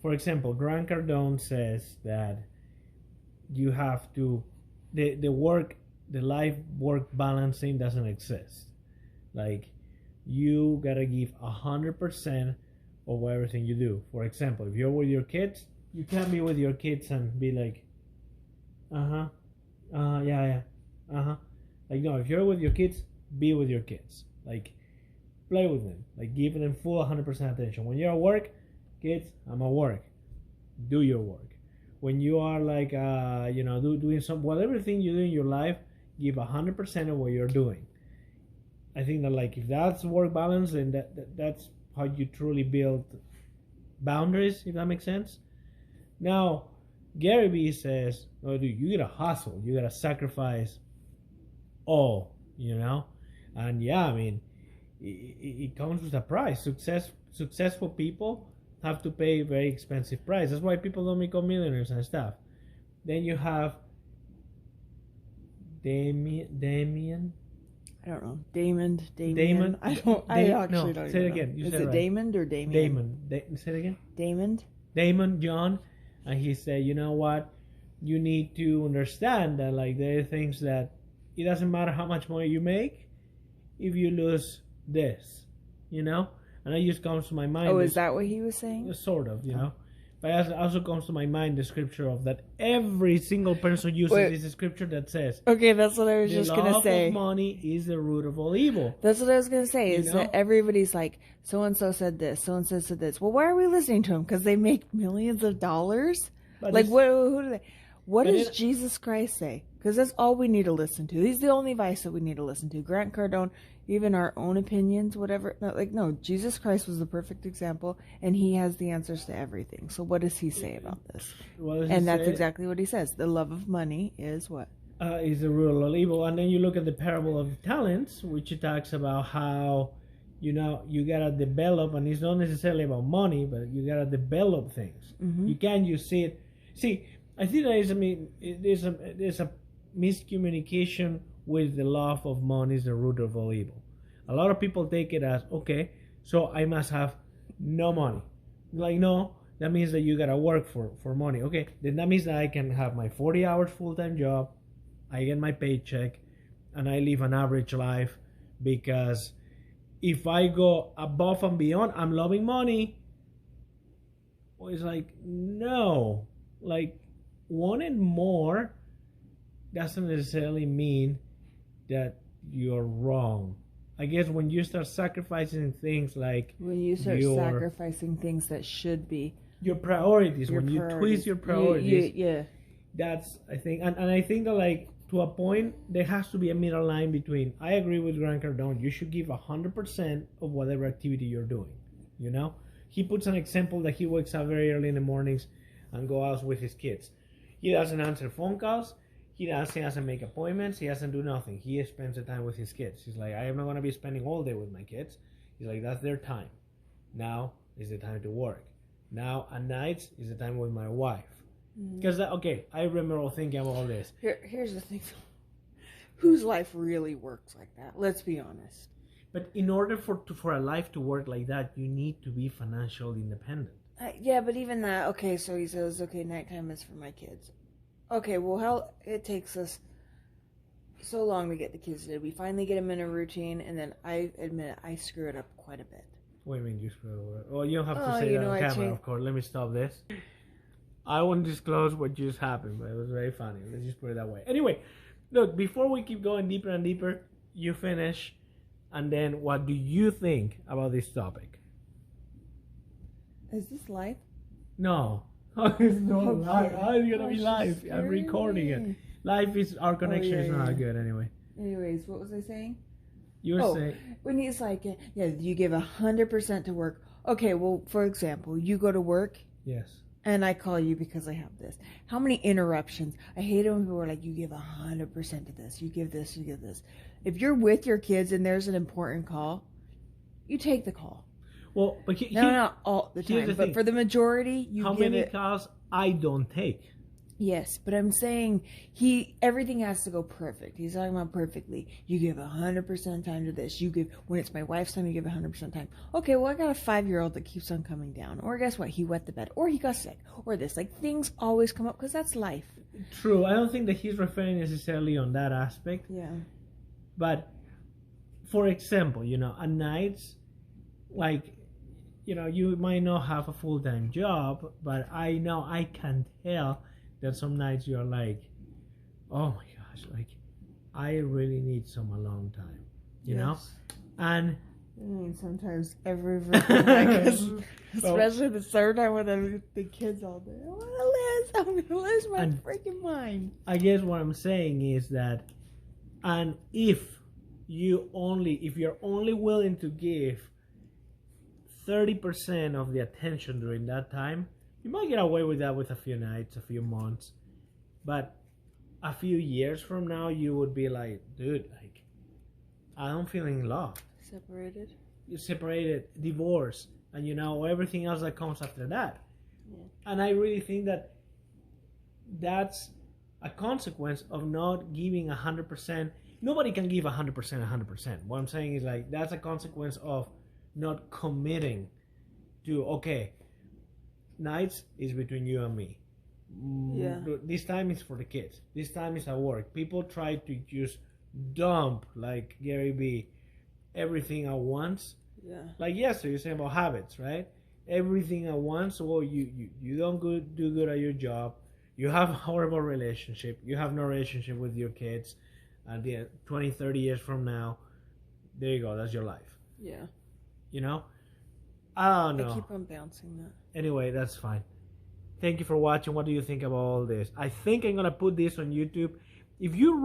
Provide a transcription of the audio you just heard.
for example, Grant Cardone says that you have to, the life work balancing doesn't exist. Like, you gotta give 100% of everything you do. For example, if you're with your kids, you can't be with your kids and be like, yeah, like, no, if you're with your kids, be with your kids. Like, play with them. Like, give them full 100% attention. When you're at work, kids, I'm at work. Do your work. When you are like, doing whatever thing you do in your life, give 100% of what you're doing. I think that, like, if that's work balance, then that's how you truly build boundaries, if that makes sense. Now, GaryVee says, oh, dude, you gotta hustle. You gotta sacrifice all, And yeah, I mean, it comes with a price. Successful people have to pay a very expensive price. That's why people don't become millionaires and stuff. Then you have Damien. I don't know. Damon. I actually don't say know. It again. You Is said it right. Damon or Damien? Say it again. Damon John. And he said, you know what? You need to understand that, like, there are things that it doesn't matter how much money you make if you lose this, And it just comes to my mind. Oh, is that what he was saying? Sort of, But it also comes to my mind the scripture of that every single person uses this scripture that says, okay, that's what I was just going to say. The love of money is the root of all evil. That's what I was going to say, is that everybody's like, so-and-so said this, so-and-so said this. Well, why are we listening to them? Because they make millions of dollars? But like, who do they... What does Jesus Christ say? Because that's all we need to listen to. He's the only voice that we need to listen to. Grant Cardone, even our own opinions, whatever. No, Jesus Christ was the perfect example, and he has the answers to everything. So what does he say about this? And that's exactly what he says. The love of money is what? Is the root of all evil. And then you look at the parable of talents, which talks about how, you got to develop, and it's not necessarily about money, but you got to develop things. Mm-hmm. You can't just see it. See, I think there's a miscommunication with the love of money is the root of all evil. A lot of people take it as, okay, so I must have no money. Like, no, that means that you gotta work for money. Okay, then that means that I can have my 40 hours full-time job, I get my paycheck, and I live an average life, because if I go above and beyond, I'm loving money. Well, it's like, no, like, wanting more doesn't necessarily mean that you're wrong. I guess when you start sacrificing things like... When you start sacrificing things that should be... Your priorities. When you twist your priorities. Yeah. That's, I think... And I think that, like, to a point, there has to be a middle line between... I agree with Grant Cardone. You should give 100% of whatever activity you're doing. He puts an example that he wakes up very early in the mornings and go out with his kids. He doesn't answer phone calls. He doesn't make appointments. He doesn't do nothing. He spends the time with his kids. He's like, I am not going to be spending all day with my kids. He's like, that's their time. Now is the time to work. Now at nights is the time with my wife. Because, I remember thinking about all this. Here's the thing. Whose life really works like that? Let's be honest. But in order for a life to work like that, you need to be financially independent. Yeah, but even that, okay, so he says, okay, nighttime is for my kids. Okay, well, hell, it takes us so long to get the kids to. We finally get them in a routine, and then I admit I screw it up quite a bit. What do you mean you screw it up? Well, you don't have to say that on camera, of course. Let me stop this. I won't disclose what just happened, but it was very funny. Let's just put it that way. Anyway, look, before we keep going deeper and deeper, you finish, and then what do you think about this topic? Is this live? No. It's not live. How is it going to be live? I'm recording it. Live is, our connection is not good anyway. Anyways, what was I saying? You were saying... when he's like, you give 100% to work. Okay, well, for example, you go to work. Yes. And I call you because I have this. How many interruptions? I hate it when people are like, you give 100% to this. You give this, you give this. If you're with your kids and there's an important call, you take the call. Well, but not all the time, but for the majority, you give it. How many calls I don't take? Yes, but I'm saying everything has to go perfect. He's talking about perfectly. You give 100% time to this. You give, when it's my wife's time, you give 100% time. Okay, well, I got a 5-year-old that keeps on coming down. Or guess what? He wet the bed. Or he got sick. Or this. Like, things always come up because that's life. True. I don't think that he's referring necessarily on that aspect. Yeah. But, for example, at nights, like, you might not have a full-time job, but I know I can tell that some nights you're like, oh my gosh, like I really need some alone time, you know? And I mean, sometimes every night, especially the third time with the kids all day. I'm gonna lose my freaking mind. I guess what I'm saying is that, and if you're only willing to give 30% of the attention during that time, you might get away with that with a few nights, a few months. But a few years from now, you would be like, dude, like, I don't feel in love. Separated? You're separated, divorce, and everything else that comes after that. Yeah. And I really think that that's a consequence of not giving 100%. Nobody can give 100%, 100%. What I'm saying is, like, that's a consequence of not committing to, okay, nights is between you and me. Yeah. This time is for the kids. This time is at work. People try to just dump, like GaryVee, everything at once. Yeah. Like yesterday, you saying about habits, right? Everything at once. Well, you don't do good at your job. You have a horrible relationship. You have no relationship with your kids. And 20, 30 years from now, there you go. That's your life. Yeah. I don't know. I keep on bouncing that. Anyway, that's fine. Thank you for watching. What do you think about all this? I think I'm going to put this on YouTube. If you